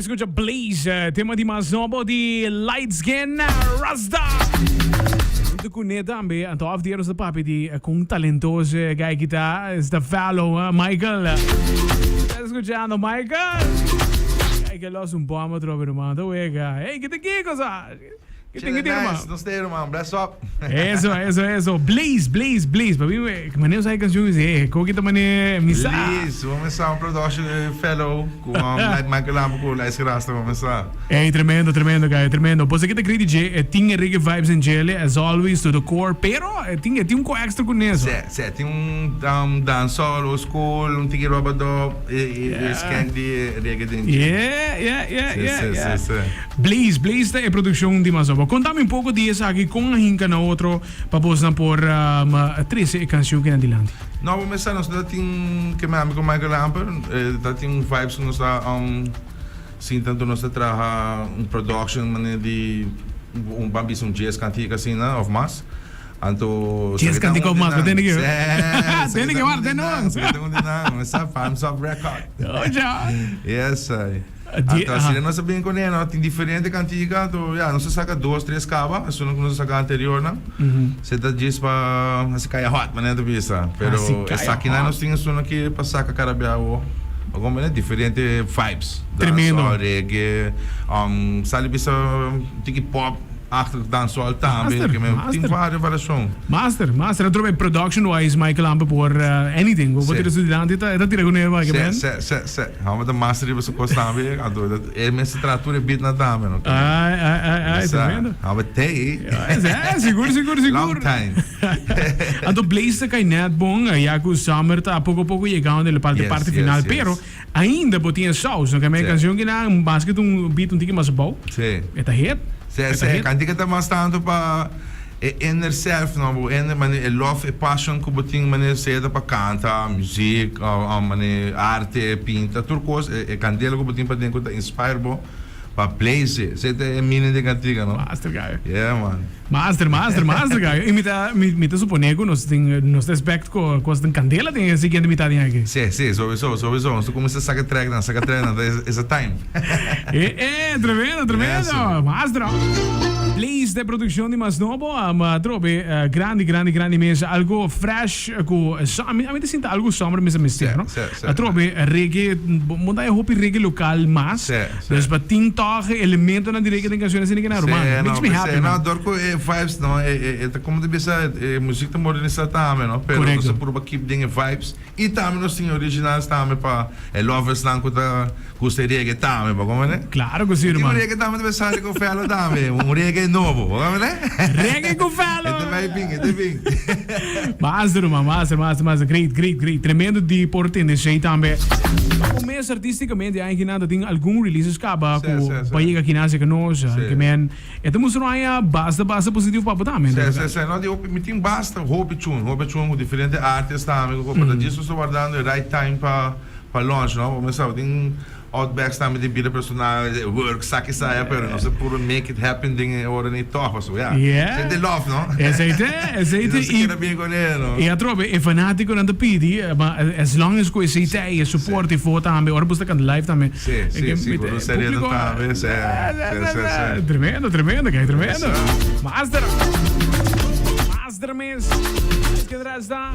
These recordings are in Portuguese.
escucha Blaze, tema di Mazobo di Light Skin Rasta. Muito conhecido também, então a vida do papi de com talentoso guy que tá está fellow Michael. Tá escutando Michael? Ai que los um bom trobe irmão, do ega. Ei, que tem cosa? Que tem que nice, não sei, irmão. Bless up. Eso. Blaze. Papi, que maneiro sai canção é, como que tá maneiro misa. Blaze, vamos começar um production fellow com Michael Lambo com Light Skin Rasta, vamos começar. É tremendo, guy, tremendo. Você que tá querendo dizer, tinha reggae vibes em gele, as always, to the core, pero tinha co extra com isso. Sim, tinha dancehall, old school, tinha robador, skank de reggae dentro. Yeah. Blaze é produção de Mazobo. Contame um pouco disso aqui com a Hinka na outro para você por 13 canções que adiante. Não, vamos começar, nós temos que me amo com Michael Lamper, temos vibes que nós sim, tanto nós trabalhamos production, de bambis jazz cantica assim, né, of mass. Anto jazz cantica of mass, tem que ver. Tem que ver, não. Essa Farms of Record. Já. Yes, então, assim, nós sabemos que não tem diferente cantica, então, não se saca 2, 3 cabas, isso não se saca anterior, não. Você tá diz para se cair hot, mas não é do vista. Pero essa aqui nós temos isso aqui para sacar carabiao. Como é diferente vibes. Tremendo. Reggae, sabe bisa tiki pop, dancehall também, tem várias variações. Master, eu trouxe production wise Michael Lampe por anything. Vou ter estudante tá tira com ele, vai que Sim. Vamos dar master isso costa também, adoro. É mesmo tratura beat na também, ok? Tá vendo? Vamos ter. Seguro. Long time. Então Blaze cai net bom, já que o summer tá pouco a pouco chegando na parte final, pero ainda botinha sauce, não que a minha canção que na basket beat tique mais bom. Sim. É tá hit. Sim, cantica tá mais tanto para inner self, não, love e passion que botinho maneira cedo para cantar, música, arte, pinta, tudo coisa, candela que botinho para dentro tá inspire bom. Para Blaze, você é mini de cantiga, não? Master, guy. Yeah, man. Master, guy. Me tá supondo nós respect com a candela tem a seguinte metade aqui. Sim, sowieso. Nós começamos a sacar track, essa time. Tremendo. Master. Blaze de produção de Masnobo, trobe grande mesa, algo fresh, a mim sinta algo sombra mesmo mistério. Trobe reggae, mondai hopi reggae local mas, dus para tinta elemento na direita da canção assim que não é romano. Makes me happy. Não, adoro vibes, não. É como de pensar, música modernista também, não. Pero nós por keep dinge vibes e também nós temos originais também para lovers não que tá gostaria também, como né? Claro que sim, irmão. Reggae também deve ser com fellow também, reggae novo, como né? Reggae com fellow. É bem. Master, great. Tremendo de portente sei também. Começa artisticamente ainda nada tem algum releases acaba com país aqui na que nós que men estamos não é basta positivo para botar men não de me tem basta hope tune com diferentes artistas também para disso estou guardando o right time para launch não vamos sabe tem outbacks também de vida personal work saque saia pero não se por make it happen ding hora nem top so yeah de love não aceite e a trobe é fanático não pedi as long as coisa aceite e suporte for também ora busca can live também sim por série do também tremendo master mes que está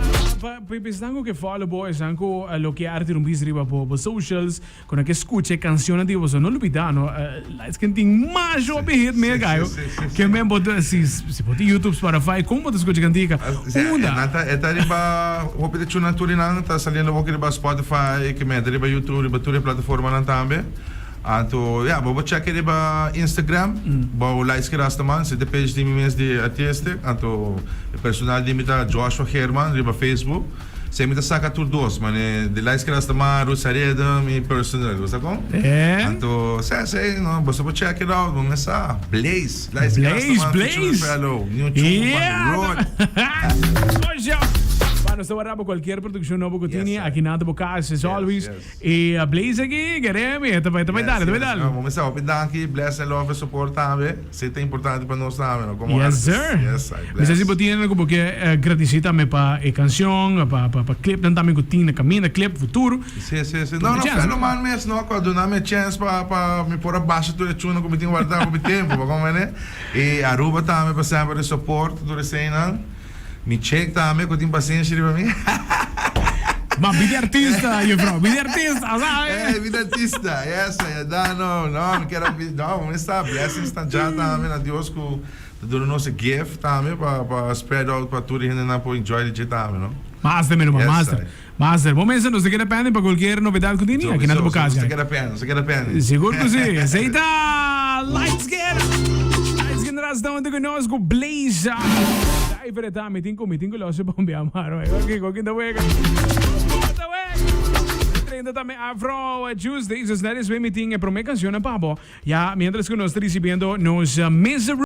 pensando que follow boys anco lo que arte um bis riba por socials quando que escuta canções de você não olvidando lights que tem mais job hit me gaio que me bota se bota YouTube Spotify como você escuta cantica é tá riba hope de tuna turina tá saliendo hope riba Spotify que me riba YouTube riba tudo plataforma nan também. Então, vou checar riba Instagram, vou Light Skin Rasta man, se page de mim de artista, então personal de mim tá Joshua Herman riba Facebook, se me tá saca tudo dois, mas de Light Skin Rasta man, Rosareda, mi personal, você com? Então, sei, não, você pode check it out, vamos começar. Blaze, Light Skin Rasta man, Blaze, fellow, new tune, road. nos estamos para cualquier producción nueva que tiene sir. aquí nada por casa, as always. yes. E a Blaze aqui, queremos, também dar, também dar. Vamos começar a pedir aqui, bless and love, support também. Isso é importante para nós também, não? Como Yes, artist. sir. Yes, I Mas assim, bless. botinha como que agradecida me para a canção, para clip, também que tinha caminho, clip futuro. Sim, sim, sim. Não, não, chance, fenomenal mesmo, não? Quando dá me chance para me pôr abaixo tudo tuna como tinha guardado com o tempo, como é, né? E Aruba também para sempre support tudo isso aí, não? Me check também, que eu tenho paciência para mim. Mas vida artista, you bro, vida artista, sabe? Vida artista, yes, não quero, não, vamos estar, blessings tá já também, a Deus que do nosso gift também, para spread out para tudo e ainda não pode enjoy de também, não? Master, meu irmão, Yes, master. sir. Master, vamos ver se nos quer pendem para qualquer novidade que tenha aqui nada por casa. Você quer a pena, Seguro que sim. Aceita! Lights Get Rasta onde conosco, Blaze. Dai, verita, meeting ko lo se bombe amaro. Okay, ko kinda wega. Ainda também Afro Tuesdays, os neres vem meeting para uma canção na pabo. Ya, mientras que nós estamos recebendo nos Misery